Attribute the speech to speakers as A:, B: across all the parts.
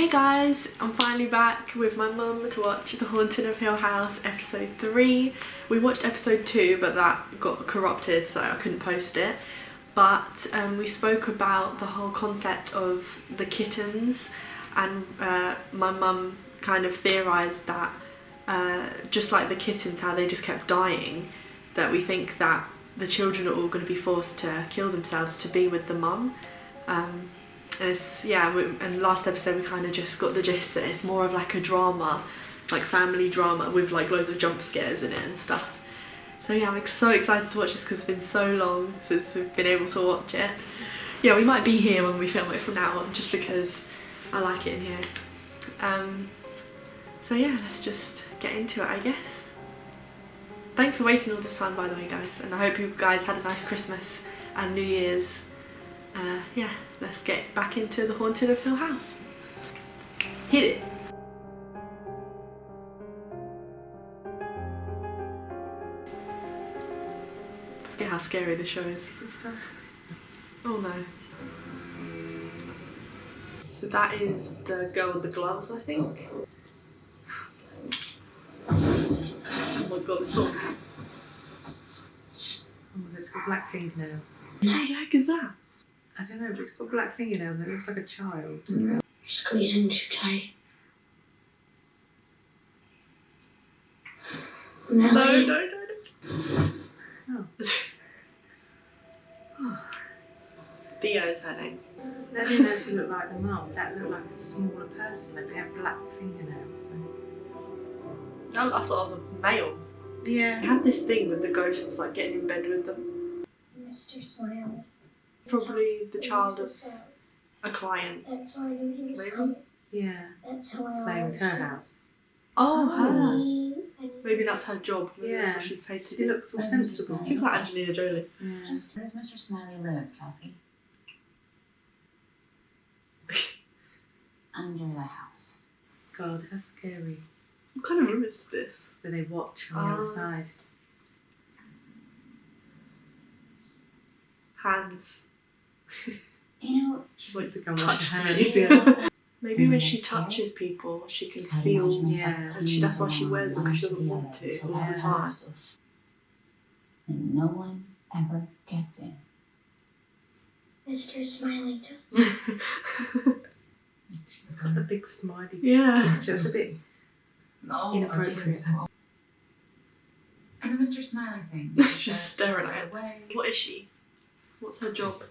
A: Hey guys, I'm finally back with my mum to watch The Haunting of Hill House episode 3. We watched episode 2 but that got corrupted so I couldn't post it. But we spoke about the whole concept of the kittens, and my mum kind of theorised that just like the kittens, how they just kept dying, that we think that the children are all going to be forced to kill themselves to be with the mum. And last episode we kind of just got the gist that it's more of like a drama, like family drama with like loads of jump scares in it and stuff. So yeah, I'm so excited to watch this because it's been so long since we've been able to watch it. Yeah, we might be here when we film it from now on just because I like it in here. So yeah, let's just get into it, I guess. Thanks for waiting all this time, by the way, guys, and I hope you guys had a nice Christmas and New Year's. Yeah, let's get back into The Haunting of Hill House. Hit it! I forget how scary the show is and stuff. Oh no. So that is the girl with the gloves, I think. Oh my god, it's all...
B: Oh, it's got black fingernails.
A: What the heck is that?
B: I don't know, but it's got black fingernails and it looks like a child.
C: You're squeezing too tight.
A: No.
B: Oh.
A: Theo's her name.
B: That didn't actually look like the mum. That looked like a smaller person. Like they had black fingernails.
A: I thought I was a male.
B: Yeah.
A: I have this thing with the ghosts, like getting in bed with them.
C: Mr. Smile.
A: Probably the child of a client.
C: That's all I knew he was
A: Maybe.
C: coming.
B: Yeah.
C: That's how I
B: Playing
C: always
B: with her
C: felt.
B: house.
A: Oh,
C: her.
A: maybe that's her job. Maybe that's
B: Yeah.
A: what she's paid to
B: She
A: do.
B: looks all sensible.
A: She looks like Angelina Jolie.
B: Yeah.
D: Just where does Mr. Smiley live, Kelsey? Under the house.
B: God, how scary.
A: What kind of room is this?
B: Where they watch from the other side.
A: Hands.
D: You know,
B: She's like to come watch
A: Touch
B: her
A: me.
B: hands. Yeah.
A: Maybe when she touches people, she can feel.
B: Yeah.
A: And that's why she wears them, because she doesn't want to all the time.
D: And no one ever gets in.
C: Mr. Smiley too.
B: She's got the big smiley.
A: Yeah.
B: Just a bit
D: No,
B: inappropriate.
D: And the Mr. Smiley thing.
A: She's staring at it.
D: Away.
A: What is she? What's her job?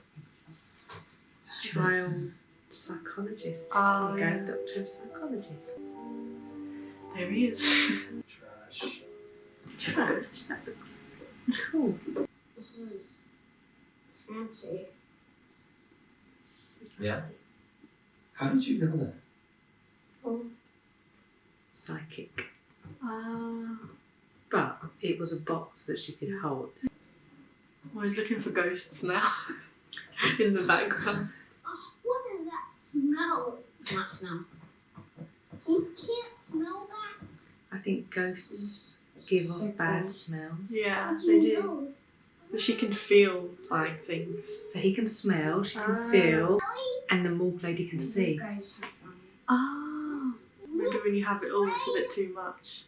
B: Child psychologist.
A: Oh,
B: Okay,
A: yeah.
B: doctor of psychology.
A: There he is.
B: Trash. That looks cool.
C: This is fancy.
E: Yeah. How did you know that?
C: Oh,
B: Psychic.
A: Ah.
B: But it was a box that she could hold.
A: I was looking for ghosts now. In the background.
C: what is that smell? What smell? You can't smell that.
B: I think ghosts give off bad smells.
A: Yeah,
C: How do
A: they
C: you
A: do.
C: know?
A: But she can feel like things.
B: So he can smell, she can
A: Ah.
B: feel, and the morgue lady can
C: You
B: see.
C: guys are funny.
A: Ah. Maybe when you have it all, it's a bit too much.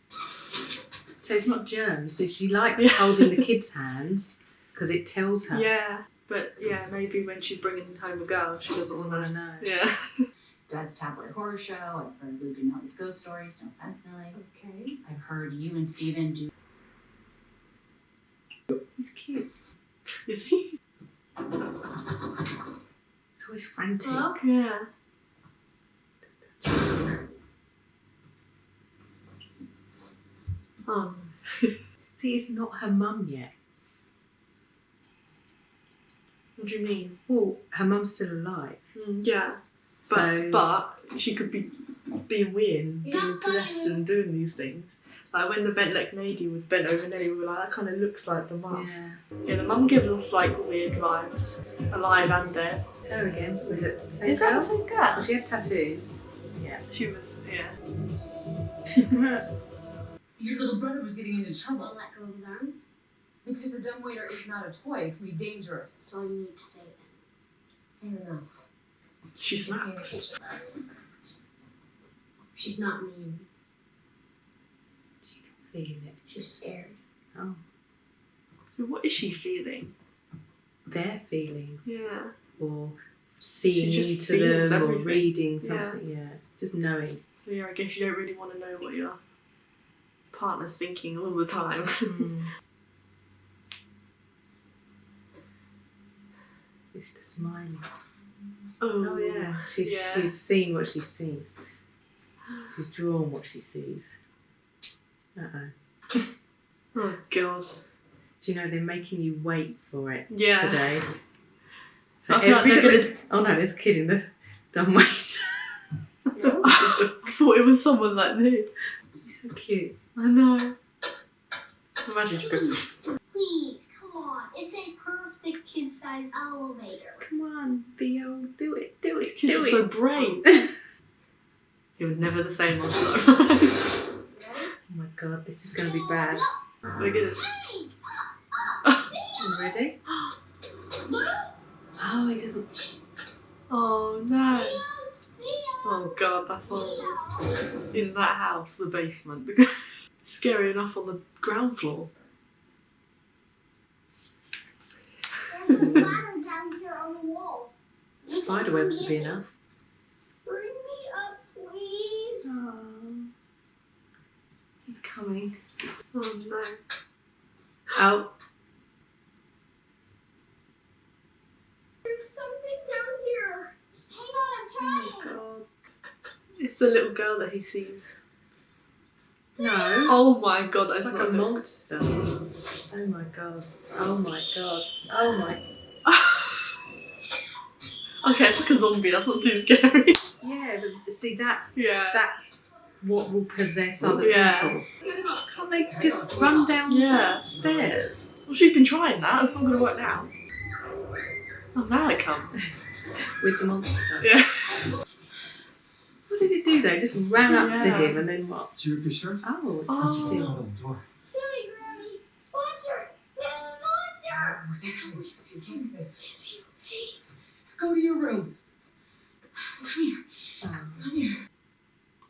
B: So it's not germs. So she likes
A: Yeah.
B: holding the kids' hands because it tells her.
A: Yeah, but yeah, maybe when she's bringing home a girl, she doesn't want to.
B: know.
A: Yeah.
D: Dad's tabloid horror show. I've heard Luke and Nellie's ghost stories. No offense, Nellie.
C: Okay.
D: I've heard you and Steven do.
B: He's cute.
A: Is he?
B: He's always frantic.
C: Hello?
A: Yeah. Oh.
B: See, it's not her mum yet.
A: What do you mean?
B: Well, her mum's still alive.
A: Yeah.
B: So,
A: But she could be being weird and
C: You
A: being
C: got
A: possessed
C: funny.
A: and doing these things. Like when the bent leg lady was bent over Nelly, we were like, that kind of looks like the mum.
B: yeah.
A: Yeah, the mum gives us like weird vibes, alive and dead.
B: It's her again. Was it the same
A: Is that
B: girl?
A: the same girl?
B: Oh, she had tattoos. Yeah.
A: She was, yeah.
F: Your little brother was getting into
C: I'll
F: trouble
C: let go of his arm.
F: because the dumbwaiter is not a toy. It can be dangerous.
C: That's all you need to say then.
F: Fair enough.
A: She snapped.
F: Communication.
C: She's not mean.
B: She can feel it.
C: She's scared.
B: Oh,
A: So what is she feeling?
B: their feelings.
A: Yeah.
B: Or seeing
A: She just
B: into
A: feels
B: them or
A: everything.
B: reading something. Yeah. Just knowing.
A: So yeah, I guess you don't really want to know what your partner's thinking all the time.
B: Mr. Smiley.
A: Oh,
B: Oh yeah. She's seen what she's seen. She's drawn what she sees.
A: Oh god.
B: Do you know they're making you wait for it
A: Yeah.
B: today? So
A: I feel like they're
B: oh no, there's a kid in the dumbwaiter.
A: I thought it was someone like this.
B: He's so cute.
A: I know. Imagine just goes.
C: Please, come on. It's a perfect kid-sized elevator.
B: Come on, Theo, do it, do it,
A: This kid's
B: do
A: so
B: it.
A: brave. He was never the same after that.
B: Oh my god, this is going to be bad.
A: Look at this.
C: Hey!
B: You ready? Oh, he doesn't.
A: Oh no.
C: Theo!
A: Oh god, that's horrible. In that house, the basement. Scary enough on the ground floor.
C: There's a ladder down here on the wall.
B: Spiderwebs would be enough.
C: Bring me up, please.
B: Oh, he's coming.
A: Oh no.
B: Oh,
C: There's something down here. Just hang on,
A: Oh
C: I'm trying.
A: god. It's the little girl that he sees.
B: no.
A: Oh my god, that's
B: It's like
A: not
B: a
A: a
B: monster. Oh my god. Oh my god. Oh my.
A: Okay, it's like a zombie, that's not too scary.
B: Yeah, but see, that's
A: Yeah.
B: what will possess other
A: Yeah.
B: people. Can't they just run down
A: Yeah.
B: stairs?
A: Well, she's been trying that, it's not going to work now. Oh, now it comes.
B: With the monster.
A: Yeah.
B: What did it do though? It just ran up to
A: Yeah.
B: him and then what?
E: You sure?
B: Oh, it
A: Oh.
B: touched him.
E: Hold on, door.
C: Sorry, Granny. Monster! There's a monster!
F: Go to your room. Come here.
B: Um,
F: Come here.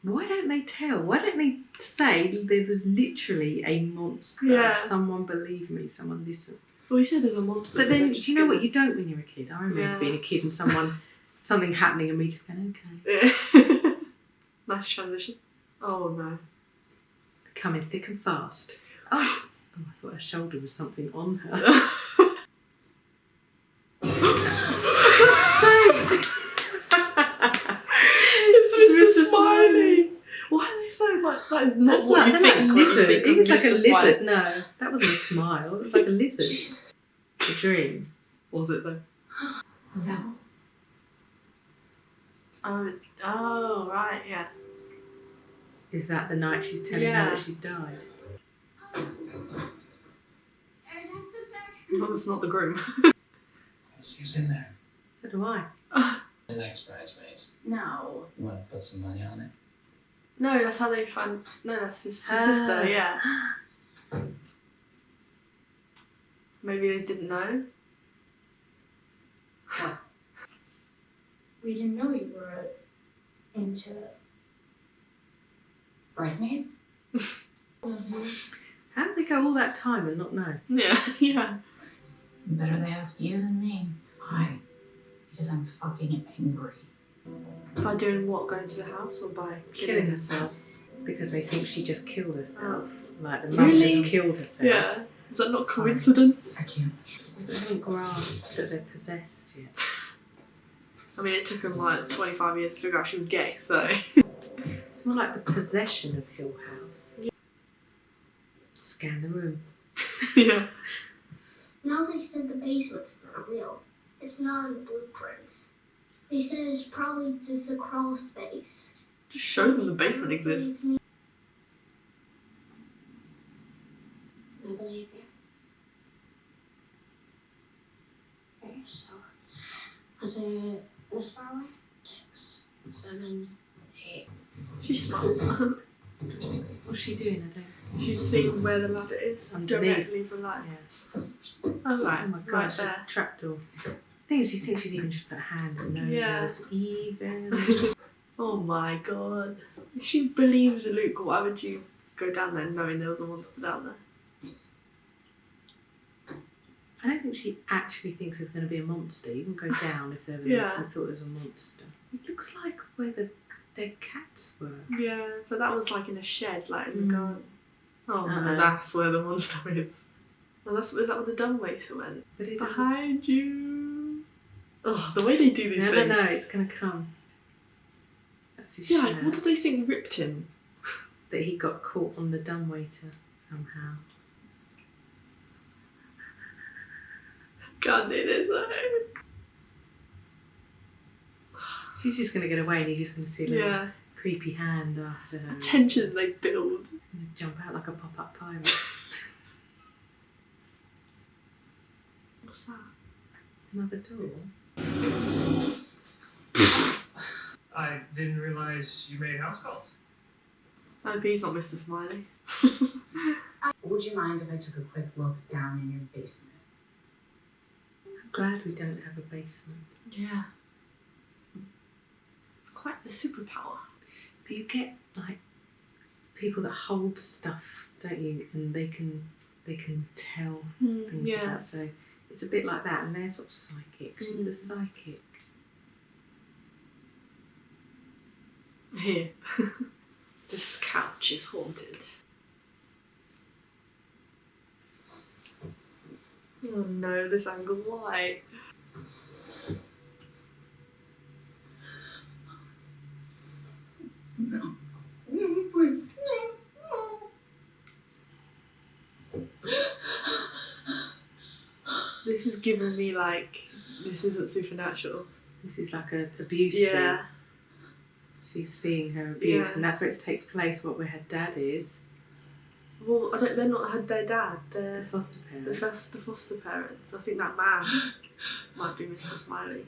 B: Why don't they tell? Why don't they say there was literally a monster?
A: Yeah.
B: Someone believe me, someone listen.
A: Well, he said there's a monster.
B: But
A: they're
B: then, do
A: just
B: you know what
A: gonna-
B: you don't when you're a kid? I remember
A: Yeah.
B: being a kid and something happening and me just going, okay.
A: Yeah. Nice transition. Oh no.
B: Coming thick and fast. Oh, I thought her shoulder was something on her.
A: It's Mr.
B: Mr.
A: Smiley. Why are they so like? That is not
B: That's
A: what you
B: like
A: think.
B: a
A: when you
B: lizard.
A: think
B: It
A: of
B: was like a
A: Mr. Smiley.
B: lizard. No, that wasn't a smile. It was like a lizard. A dream.
A: Was it though?
F: No.
A: Oh, right, yeah.
B: Is that the night she's telling
A: Yeah.
B: her that she's died?
A: As long as it's not the groom.
E: Who's in there?
B: So do I.
E: The next bridesmaids.
F: No.
E: You want to put some money on it?
A: No, that's how they find. No, that's his
B: Ah.
A: sister. Yeah. Maybe they didn't know.
C: We didn't know you were into it.
F: Bridesmaids?
B: How did they go all that time and not know?
A: Yeah, yeah.
D: Better they ask you than me. Why? Because I'm fucking angry.
A: By doing what? Going to the house or by
B: Killing herself. Because they think she just killed herself. Like the mum
A: Really?
B: just killed herself.
A: Yeah. Is that not coincidence?
D: I can't.
B: They don't grasp that they're possessed yet.
A: I mean, it took him like 25 years to figure out she was gay, so.
B: It's more like the possession of Hill House. Scan the room.
A: Yeah.
C: Now they said the basement's not real. It's not in the blueprints. They said it's probably just a crawl space.
A: Just show them the basement exists.
C: I believe you. Okay, so was it this far away? 6, 7, 8.
A: She's smart.
B: What's she doing? I don't.
A: She's seeing where the ladder is.
B: Underneath.
A: Directly below.
B: Yeah.
A: Oh, right.
B: Oh my
A: Right
B: gosh, a
A: there.
B: trapdoor. The thing is, you think she'd even just put a hand and know
A: Yeah.
B: it was even.
A: Oh my god. If she believes Luke, why would you go down there knowing there was a monster down there?
B: I don't think she actually thinks there's going to be a monster. You can go down if there
A: Yeah.
B: thought there was a monster. It looks like where the dead cats were.
A: Yeah, but that was like in a shed, like in the garden. Oh no,
B: Uh-oh.
A: that's where the monster is. Well, is that where the dumbwaiter went?
B: But it doesn't-
A: Behind you. Oh, the way they do
B: You
A: these
B: never
A: things.
B: know, it's going to come. That's his
A: Yeah,
B: shirt.
A: like, what do they think ripped him?
B: That he got caught on the dumbwaiter somehow.
A: God, it is though.
B: She's just going to get away and he's just going to see a little
A: Yeah,
B: creepy hand after her.
A: the tension they build.
B: He's going to jump out like a pop-up pirate.
A: What's that?
B: Another door.
G: I didn't realize you made house calls.
A: I hope he's not Mr. Smiley.
D: Would you mind if I took a quick look down in your basement?
B: I'm glad we don't have a basement.
A: Yeah. It's quite the superpower.
B: But you get like people that hold stuff, don't you? And they can tell things
A: Yeah.
B: about. So it's a bit like that, and they're sort of psychic. She's a psychic.
A: Here. This couch is haunted. Oh no, this angle, why?
D: No. No, please. No.
A: This is giving me like, this isn't supernatural.
B: This is like a abuse
A: Yeah.
B: thing. She's seeing her abuse,
A: Yeah.
B: and that's where it takes place. Where her dad is,
A: Well, they're not had their dad.
B: the
A: They're
B: foster
A: the
B: parent.
A: foster parents. I think that man might be Mr. Smiley.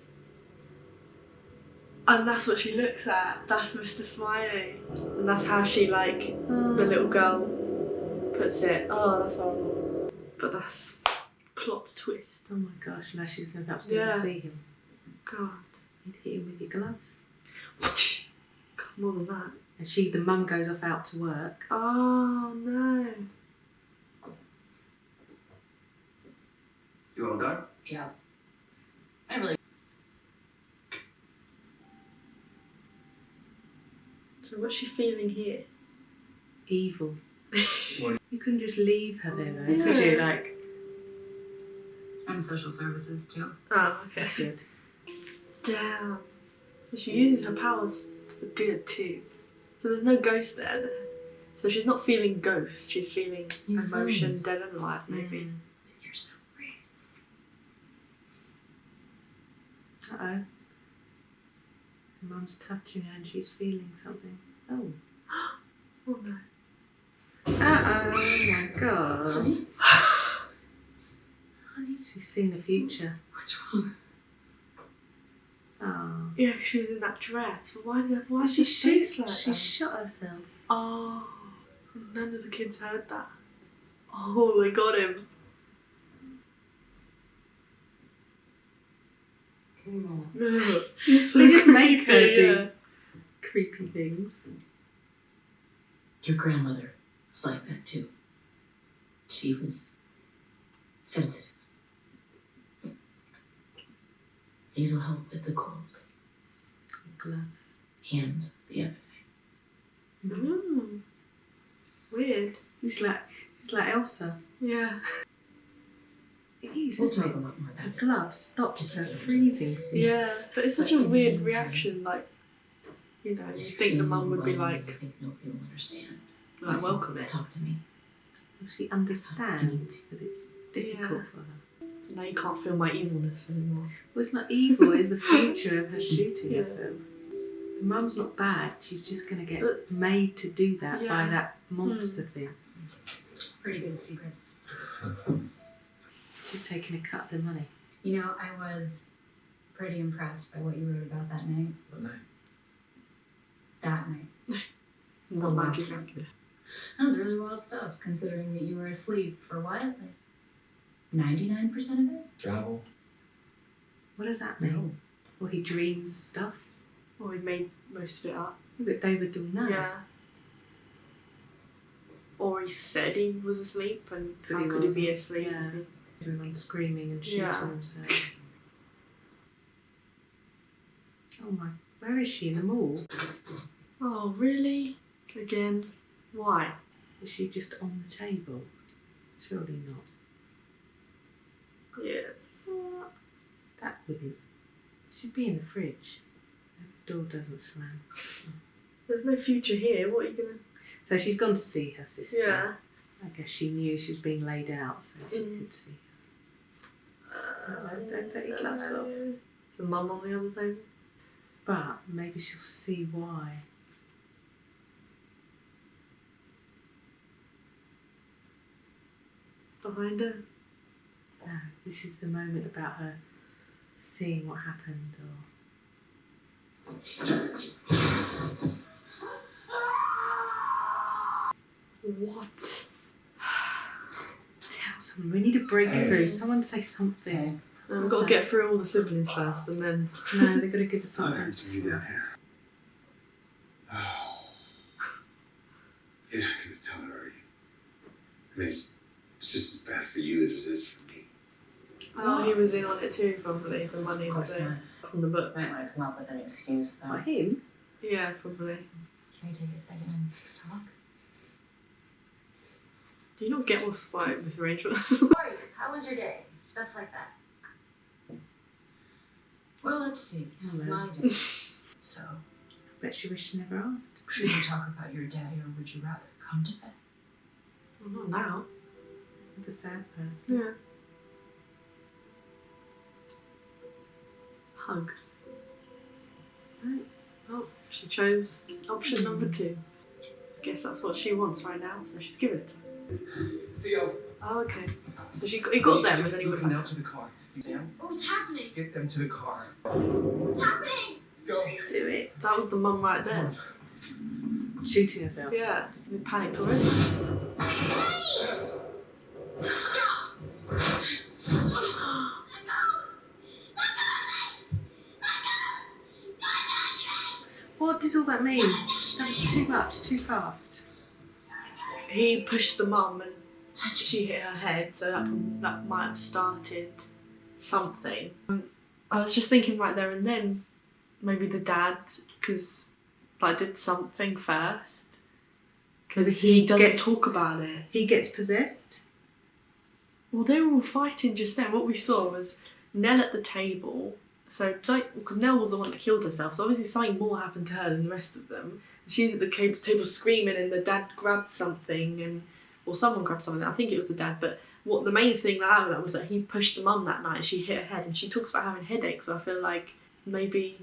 A: And that's what she looks at. That's Mr. Smiley. And that's how she, like, the little girl puts it. Oh, that's horrible. But that's plot twist.
B: Oh my gosh! Now she's going upstairs
A: Yeah.
B: to see him.
A: God.
B: You'd hit him with your gloves.
A: God, more than that.
B: And the mum goes off out to work.
A: Oh, no.
G: You all done?
D: Yeah. I really.
A: So what's she feeling here?
B: Evil.
G: What?
B: You couldn't just leave her there though, because you're like,
D: And social services too.
A: Oh, okay.
B: good.
A: Damn. So she uses her powers for good too. So there's no ghost there. So she's not feeling ghost, she's feeling
D: Your
A: emotion,
D: friends.
A: dead and alive maybe.
D: You're so great.
B: Uh-oh. Her mum's touching her and she's feeling something. Oh.
A: Oh no.
B: Uh-oh, my God.
D: Honey,
B: Honey, she's seen the future.
D: what's wrong?
B: Oh.
A: Yeah, 'cause she was in that dress. But why
B: But
A: did she face like
B: she
A: that?
B: shot herself.
A: Oh, none of the kids heard that. Oh, they got him.
D: Come on.
A: No, she's so
B: They just make her
A: creepy,
B: do
A: yeah.
B: creepy things.
D: Your grandmother was like that too. She was sensitive. These will help with the cold
B: Gloves.
D: and the other thing.
A: Mm. Weird.
B: She's like Elsa.
A: Yeah.
B: It is,
D: We'll
B: isn't
D: talk a
B: it?
D: lot more
B: Her
D: about it.
B: glove stops her freezing.
A: Yeah, but it's such a
D: But in the
A: weird
D: meantime,
A: reaction. Like, you know, you
D: if you're
A: think the
D: feeling
A: mum would be
D: overwhelmed,
A: like,
D: you think nobody will understand.
A: welcome it.
D: Talk to me.
B: She understands that it's difficult
A: Yeah.
B: for her.
A: So now you can't feel my evilness anymore.
B: Well, it's not evil, it's the future of her shooting
A: Yeah.
B: herself. The mum's not bad, she's just going to get
A: But-
B: made to do that by
A: Yeah.
B: that monster thing.
H: Pretty good secrets.
B: She's taking a cut of the money.
H: You know, I was pretty impressed by what you wrote about that night.
E: What night?
H: That night.
A: Not
H: last
A: magic.
H: one. That was really wild stuff, considering that you were asleep for what? Like 99% of it?
E: Travel?
B: What does that mean? Well, he dreams stuff.
A: Or he made most of it up.
B: But they would all know.
A: Yeah. Or he said he was asleep, and
B: But
A: how
B: he
A: could he be
B: wasn't.
A: asleep?
B: Yeah. Everyone screaming and shooting
A: Yeah.
B: themselves. Oh my, where is she? In the mall?
A: Oh, really? Again? Why?
B: Is she just on the table? Surely not.
A: Yes.
B: That wouldn't. She'd be in the fridge. The door doesn't slam.
A: There's no future here. What are you gonna?
B: So she's gone to see her sister.
A: Yeah.
B: I guess she knew she was being laid out, so she
A: Mm.
B: could see her. Don't take your gloves off.
A: The mum on the other thing.
B: But maybe she'll see why.
A: Behind her.
B: No, this is the moment about her seeing what happened, or
A: What?
B: tell someone. We need a breakthrough. Someone say something.
A: We've got to get through all the siblings first, and then.
B: No, they've got to give us
I: I
B: something.
I: heard some of you down here. You're not going to tell her, are you? I mean, it's just as bad for you as it is for me.
A: Oh, he was in on it too, probably. The money
D: Of
A: that
D: course
A: they
D: not.
A: from the book.
D: Might want to come up with an excuse though.
B: Not him.
A: Yeah, probably.
H: Can we take a second and talk?
A: Do you not get what's like this arrangement?
H: How are you? How was your day? Stuff like that.
D: Well, let's see.
B: Hello.
D: My day. So,
B: I bet she wished she never asked.
D: should we talk about your day, or would you rather come to bed?
A: Well, not now.
B: Like a sad person.
A: Yeah. Hug. Right. Oh, she chose option number 2. I guess that's what she wants right now, so she's given it to her.
G: Theo,
A: Oh, okay. So he got them and then he went
G: come
A: back.
G: down to the car. Sam,
C: What's happening?
G: get them to the car.
C: What's happening?
G: Go.
B: Do it.
A: That was the mum right there.
B: Shooting herself.
A: Yeah. They panicked already.
C: Stop!
B: What did all that mean? That was too much, too fast.
A: He pushed the mum and she hit her head, so that might have started something. I was just thinking right there and then, maybe the dad, because did something first.
B: Maybe
A: Because he doesn't
B: gets-
A: talk about it.
B: He gets possessed.
A: Well, they were all fighting just then. What we saw was Nell at the table. So, because Nell was the one that killed herself, so obviously something more happened to her than the rest of them. She's at the table screaming, and the dad grabbed something, or someone grabbed something. I think it was the dad, but what the main thing out of that was that he pushed the mum that night, and she hit her head, and she talks about having headaches. So I feel like maybe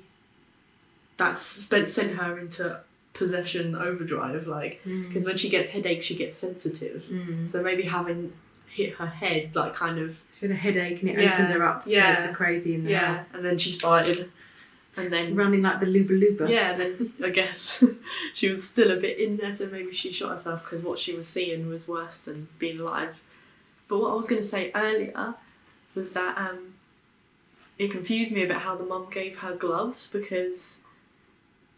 A: that's sent her into possession overdrive, because when she gets headaches, she gets sensitive. So maybe having hit her head, kind of.
B: She had a headache and it
A: Yeah,
B: opened her up to
A: yeah,
B: the crazy in the
A: Yeah,
B: house.
A: and then she started, and then
B: Running like the Luba Luba.
A: yeah, then I guess she was still a bit in there, so maybe she shot herself because what she was seeing was worse than being alive. But what I was going to say earlier was that it confused me about how the mum gave her gloves, because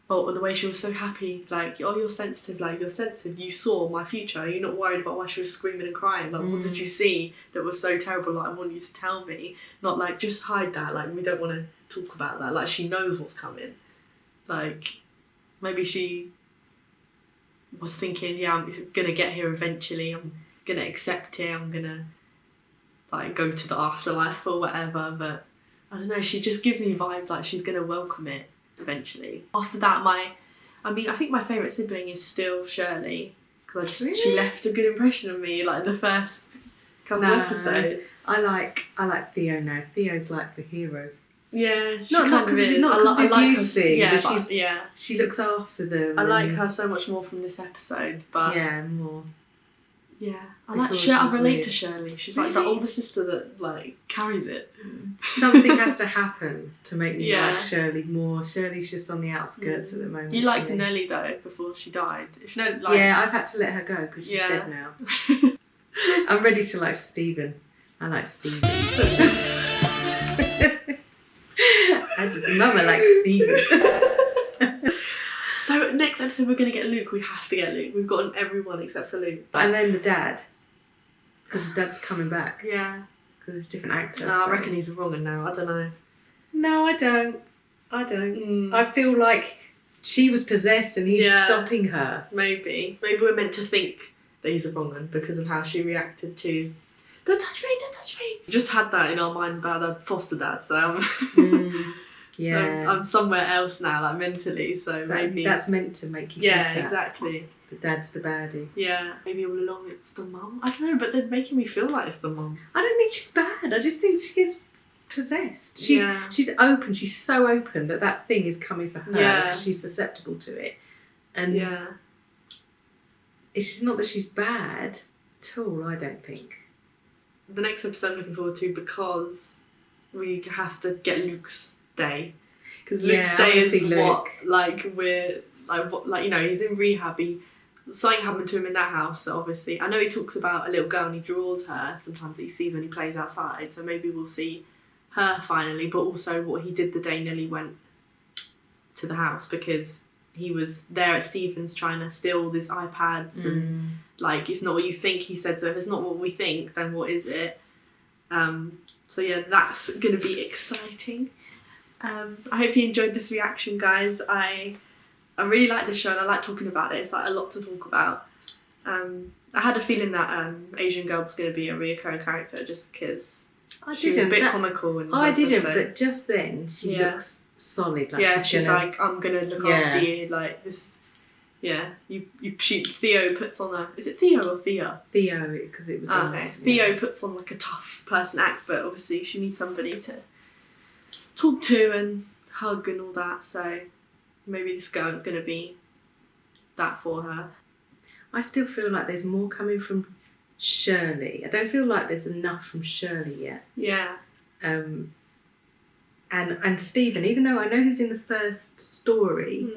A: the way she was so happy, you're sensitive, you saw my future, you're not worried about why she was screaming and crying, what did you see that was so terrible, I want you to tell me, not just hide that, we don't want to talk about that, she knows what's coming, maybe she was thinking, yeah, I'm gonna get here eventually, I'm gonna accept it, I'm gonna go to the afterlife or whatever, but I don't know, she just gives me vibes she's gonna welcome it eventually. After that, I think my favourite sibling is still Shirley, because she left a good impression on me in the first couple of episodes.
B: I like Theo now. Theo's like the hero.
A: Yeah, she
B: Not
A: kind of
B: because
A: is.
B: not because
A: I
B: of the
A: like
B: abuse
A: her,
B: thing,
A: yeah,
B: but
A: but
B: she looks after them.
A: I like
B: and-
A: her so much more from this episode, but
B: Yeah, more.
A: yeah, I
B: Before
A: like
B: she
A: I
B: was
A: relate
B: weird.
A: to Shirley. She's like the
B: Really?
A: older sister that carries it.
B: Something has to happen to make me
A: Yeah.
B: like Shirley more. Shirley's just on the outskirts at the moment.
A: You liked
B: for me.
A: Nelly though before she died. If no,
B: Yeah, I've had to let her go because she's
A: Yeah.
B: dead now. I'm ready to like Stephen. I like Stephen. I just mama like Stephen.
A: No, next episode we're gonna get Luke. We have to get Luke. We've gotten everyone except for Luke.
B: And then the dad, because dad's coming back
A: Yeah.
B: because it's a different actor.
A: No, I
B: so-
A: reckon he's wrong and now. I don't know.
B: No, I don't. I feel like she was possessed and he's
A: Yeah.
B: stopping her.
A: Maybe we're meant to think that he's a wrong one because of how she reacted to "Don't touch me, don't touch me." Just had that in our minds about her foster dad, so
B: Yeah.
A: I'm somewhere else now, like mentally. So maybe
B: That's meant to make you
A: yeah,
B: think that
A: exactly.
B: the dad's the baddie.
A: Yeah, maybe all along it's the mum. I don't know, but they're making me feel like it's the mum.
B: I don't think she's bad. I just think she gets possessed. She's open. She's so open that thing is coming for her
A: Yeah.
B: because she's susceptible to it. And
A: Yeah,
B: it's not that she's bad at all, I don't think.
A: the next episode I'm looking forward to because we have to get Luke's day. Because
B: Yeah,
A: Luke's
B: I
A: day
B: wanna
A: is
B: see
A: what,
B: Luke.
A: like, we're, like, what, like, you know, he's in rehab. Something happened to him in that house, so obviously. I know he talks about a little girl and he draws her sometimes that he sees when he plays outside, so maybe we'll see her finally, but also what he did the day Nelly went to the house because he was there at Stephen's trying to steal these iPads and like it's not what you think, he said, so if it's not what we think, then what is it? So yeah, that's gonna be exciting. I hope you enjoyed this reaction, guys. I really like this show and I like talking about it. It's like a lot to talk about. I had a feeling that Asian girl was gonna be a reoccurring character just because she was a bit comical in the
B: I
A: first
B: didn't,
A: episode.
B: but just then she
A: Yeah.
B: looks solid. Like
A: Yeah,
B: she's
A: she's
B: gonna,
A: like, I'm gonna look
B: Yeah.
A: after you, like this. Yeah, Theo puts on a. Is it Theo or Thea?
B: Theo, because it was.
A: Oh,
B: on-
A: okay.
B: yeah.
A: Theo puts on like a tough person act, but obviously she needs somebody to talk to and hug and all that. So maybe this girl is gonna be that for her.
B: I still feel like there's more coming from Shirley. I don't feel like there's enough from Shirley yet.
A: Yeah,
B: And Stephen, even though I know he's in the first story,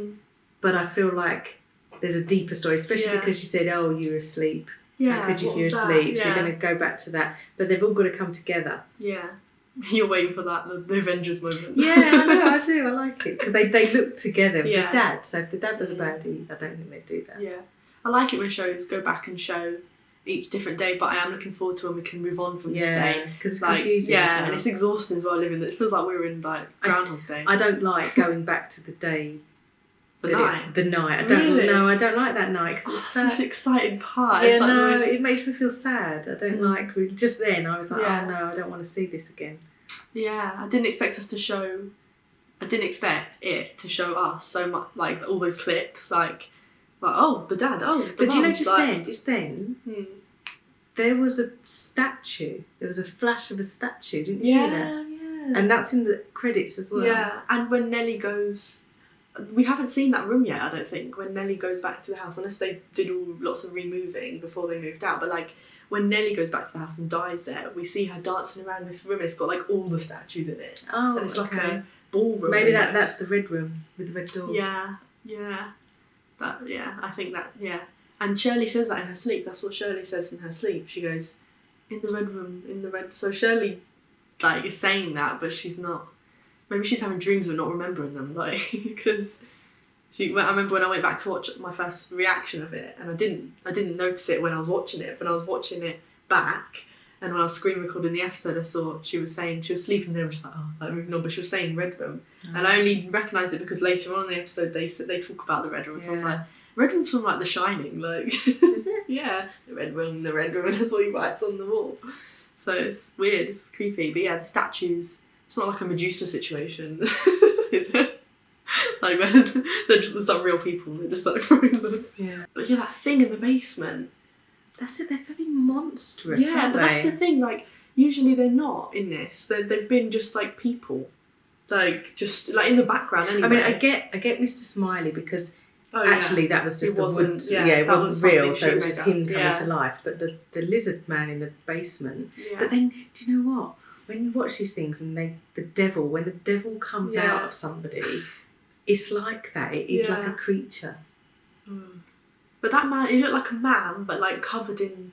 B: but I feel like there's a deeper story, especially
A: Yeah.
B: because you said, "Oh, you were asleep.
A: yeah.
B: How could you
A: what
B: if you're
A: was that?
B: asleep?" So
A: Yeah.
B: you're going to go back to that. But they've all got to come together.
A: Yeah, you're waiting for that the Avengers moment.
B: Yeah, I know, I do. I like it because they look together with
A: Yeah.
B: the dad. So if the dad was a baddie, I don't think they'd do that.
A: Yeah, I like it when shows go back and show each different day, but I am looking forward to when we can move on from this day.
B: because it's
A: Like,
B: confusing. as
A: yeah,
B: well.
A: and it's exhausting as well living. It feels like we're in like Groundhog Day.
B: I don't like going back to the day.
A: The
B: that
A: night.
B: The night. I don't
A: Really?
B: know. I don't like that night because
A: Oh,
B: it's
A: it's the most
B: sad.
A: exciting part.
B: Yeah,
A: It's like
B: no,
A: the most-
B: it makes me feel sad. I don't like. Just then, I was like,
A: Yeah.
B: oh no, I don't want to see this again.
A: Yeah, I didn't expect us to show. I didn't expect it to show us so much, like all those clips, like oh the dad, oh. The
B: But do you know,
A: mum,
B: just then,
A: Hmm.
B: there was a statue. There was a flash of a statue. Didn't you see that?
A: Yeah.
B: And that's in the credits as well.
A: Yeah, and when Nelly goes, we haven't seen that room yet. I don't think when Nelly goes back to the house, unless they did lots of removing before they moved out. But like when Nelly goes back to the house and dies there, we see her dancing around this room. And it's got like all the statues in it,
B: Oh,
A: and it's like
B: okay.
A: a ballroom.
B: Maybe
A: almost.
B: that's the red room with the red door.
A: Yeah, I think that, yeah. And Shirley says that in her sleep. That's what Shirley says in her sleep. She goes, in the red room, in the red. So Shirley, like, is saying that, but she's not. Maybe she's having dreams but not remembering them, like, because I remember when I went back to watch my first reaction of it, and I didn't notice it when I was watching it, but I was watching it back. And when I was screen recording the episode, I saw she was sleeping there. I'm just like, oh, like moving on. But she was saying red room, and I only recognised it because later on in the episode they talk about the red room. So I was
B: Yeah.
A: like, red room's from like The Shining, like.
B: Is it?
A: Yeah, the red room. That's what he writes on the wall. So it's weird. It's creepy. But yeah, the statues. It's not like a Medusa situation, is it? Like they're just not real people. They're just like frozen.
B: Yeah.
A: But yeah, that thing in the basement.
B: That's it. They're very monstrous.
A: Yeah,
B: aren't
A: but that's
B: they?
A: the thing. Like usually they're not in this. They've been just like people, like just like in the background anyway.
B: I mean, I get Mr. Smiley because
A: Oh, yeah.
B: actually that was just
A: It
B: the
A: wasn't-
B: wood.
A: yeah,
B: Yeah, it
A: that
B: wasn't
A: was
B: real,
A: something
B: so it was
A: she
B: just
A: made
B: him
A: up.
B: coming
A: Yeah.
B: to life. But the lizard man in the basement.
A: Yeah.
B: But then, do you know what? When you watch these things and when the devil comes
A: Yeah.
B: out of somebody, it's like that. It is like
A: Yeah.
B: a creature.
A: But that man, he looked like a man, but like covered in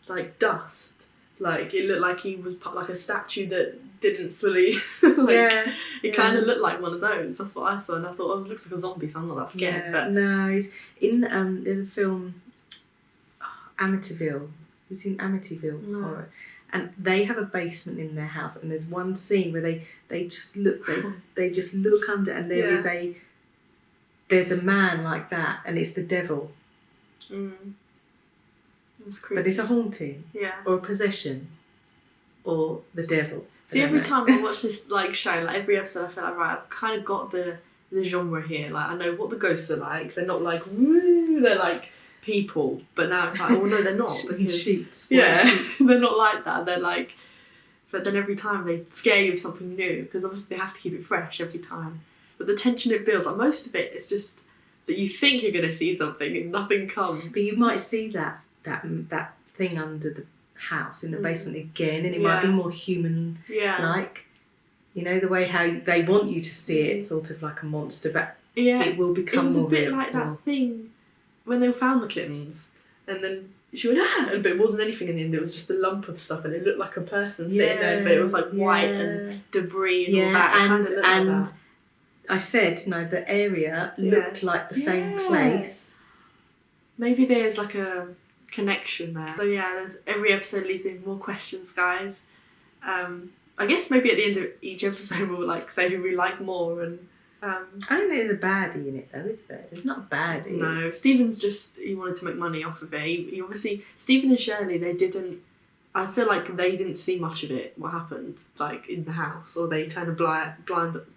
A: like dust. Like it looked like he was like a statue that didn't fully. Like,
B: Yeah.
A: It kind of looked like one of those. That's what I saw, and I thought, oh, it looks like a zombie, so I'm not that scared.
B: Yeah,
A: But
B: no, he's in. There's a film, Amityville. You've seen Amityville
A: No.
B: horror, and they have a basement in their house, and there's one scene where they just look they just look under, and there is there's a man like that, and it's the devil,
A: It's creepy.
B: but it's a haunting
A: Yeah.
B: or a possession, or the devil.
A: See,
B: I don't
A: every
B: know.
A: time I watch this like show, like every episode, I feel like right, I've kind of got the genre here. Like I know what the ghosts are like. They're not like woo. They're like people. But now it's like, oh no, they're not. Because
B: Sheets.
A: yeah,
B: Sheets.
A: they're not like that. They're like, but then every time they scare you with something new because obviously they have to keep it fresh every time. But the tension it builds, like most of it, is just that you think you're gonna see something and nothing comes.
B: But you might see that thing under the house in the basement again, and it might be
A: Yeah.
B: more human
A: Yeah.
B: like. You know, the way how they want you to see it, sort of like a monster, but
A: Yeah.
B: it will
A: It
B: become
A: was a
B: more
A: bit
B: real.
A: like
B: more-
A: that thing when they found the Clintons, and then she went but it wasn't anything in the end. It was just a lump of stuff, and it looked like a person sitting there, but it was like white and debris and all that. It
B: and
A: kinda looked like
B: and
A: that.
B: I said, you know, the area
A: Yeah.
B: looked like the same
A: Yeah.
B: place.
A: Maybe there's like a connection there. So yeah, there's every episode leaves me with more questions, guys. I guess maybe at the end of each episode we'll like say who we like more and.
B: I don't think there's a baddie in it though, is there? There's not a baddie.
A: No, Stephen's just, he wanted to make money off of it. He obviously, Stephen and Shirley, I feel like they didn't see much of it, what happened, like, in the house, or they turned a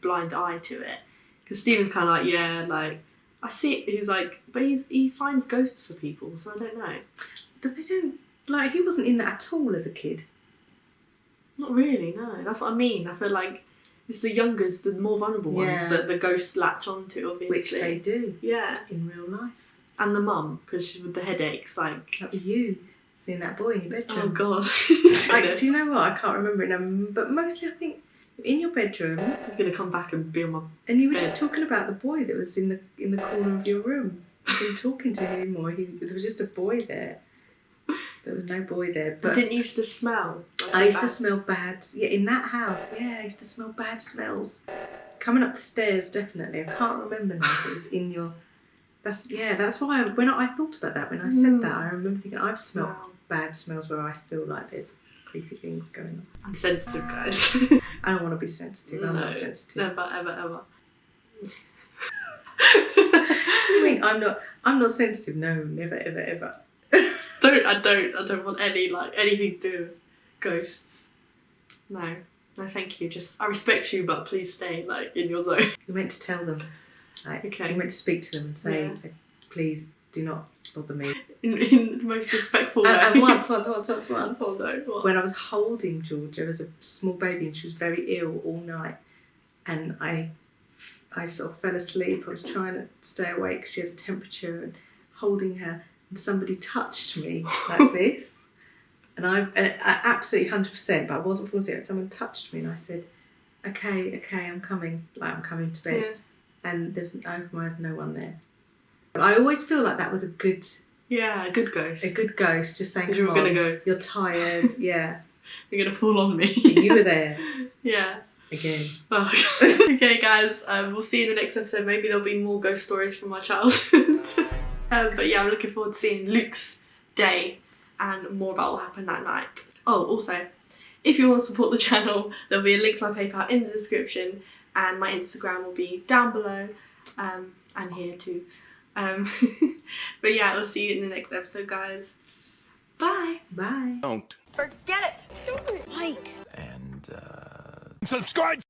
A: blind eye to it. Because Stephen's kind of like, yeah, like, I see it, he's like, but he finds ghosts for people, so I don't know.
B: But they don't, like, he wasn't in that at all as a kid.
A: Not really, no. That's what I mean. I feel like it's the youngest, the more vulnerable ones
B: Yeah.
A: that the ghosts latch onto, obviously.
B: Which they do
A: Yeah.
B: in real life.
A: And the mum, because with the headaches, like...
B: That was you seeing that boy in your bedroom.
A: Oh, God.
B: Do you know what? I can't remember it now, but mostly I think in your bedroom,
A: He's going to come back and be on my...
B: and you were
A: bed.
B: just talking about the boy that was in the corner of your room. You were talking to him, or there was just a boy there. There was no boy there, but
A: Didn't you used to smell? Like
B: I used to
A: that?
B: smell bad. Yeah, in that house, I used to smell bad smells. Coming up the stairs, definitely. I can't remember now if it was in your. That's why when I thought about that when I said that, I remember thinking I've smelled bad smells where I feel like there's creepy things going on.
A: I'm sensitive, guys.
B: I don't want to be sensitive. I'm
A: No,
B: not sensitive.
A: Never, ever, ever.
B: I mean, I'm not sensitive. No, never, ever, ever.
A: I don't want anything to do with ghosts. No, thank you. Just I respect you, but please stay in your zone.
B: You're meant to tell them.
A: Okay.
B: You're meant to speak to them and say,
A: Yeah.
B: please do not bother me.
A: In the most respectful way.
B: And once,
A: Oh no, what?
B: when I was holding Georgia as a small baby and she was very ill all night, and I sort of fell asleep. I was trying to stay awake because she had a temperature, and holding her, and somebody touched me like this, and I absolutely 100%, but I wasn't falling asleep. Someone touched me, and I said, "Okay, I'm coming. I'm coming to bed."
A: Yeah.
B: And there's no one there. I always feel like that was a good
A: ghost.
B: ghost, just saying,
A: Because you
B: "Come
A: were
B: on,
A: gonna go.
B: you're tired." Yeah,
A: You're gonna fall on me.
B: but you were there
A: Yeah.
B: again.
A: Oh, okay, guys. We'll see you in the next episode. Maybe there'll be more ghost stories from my childhood. But yeah, I'm looking forward to seeing Luke's day and more about what happened that night. Oh, also, if you want to support the channel, there'll be a link to my PayPal in the description, and my Instagram will be down below, and here too. But yeah, I'll see you in the next episode, guys. Bye.
B: Bye.
J: Don't.
K: Forget it.
J: And, subscribe!